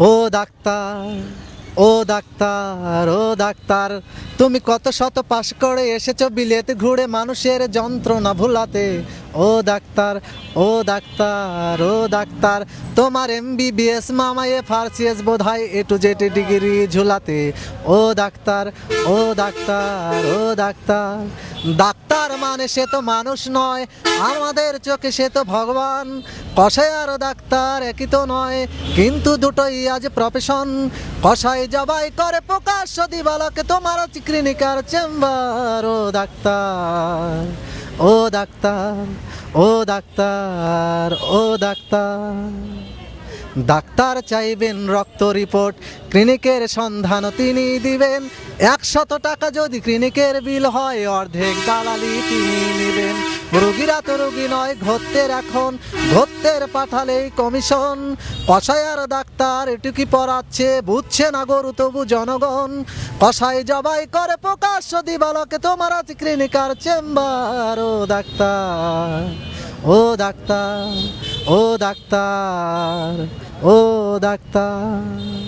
ও doctor, ও doctor, ও doctor, তুমি কত শত পাশ করে এসেছো বিলেত ঘুরে মানুষের যন্ত্রণা ভুলাতে। ও ডাক্তার, ও ডাক্তার, ও ডাক্তার, তোমার এমবিবিএস মামায়ে ফার্সিএস বোধহয় A to Z ডিগ্রি ঝুলাতে। ও ডাক্তার, ও ডাক্তার, ও ডাক্তার, ডাক্তার মানে সে তো মানুষ নয়, আমাদের চোখে সে তো ভগবান। কষাই আর ডাক্তার একই তো নয়, কিন্তু দুটোই আজ প্রফেশন। কষাই জবাই করে প্রকাশ্য দিবালকে তোমার ক্লিনিকার চেম্বার। ও ডাক্তার, ও ডাক্তার, ও ডাক্তার, ও ডাক্তার, ডাক্তার চাইবেন রক্ত রিপোর্ট, ক্লিনিকের সন্ধানও তিনি দিবেন। 100 টাকা যদি ক্লিনিকের বিল হয়, অর্ধেক দালালি তিনি নেবেন। রোগীরা তো রোগী নয়, ঘত্তের এখন, ঘত্তের পাঠালেই কমিশন। কষাই আর ডাক্তার এটুকি পড়াচ্ছে, বুঝছে না গরু তবু জনগণ। কষাই জবাই করে প্রকাশ্য দিবালকে তোমার আছে ক্লিনিকার চেম্বার। ও ডাক্তার, ও ডাক্তার, ও ডাক্তার, ও ডাক্তার।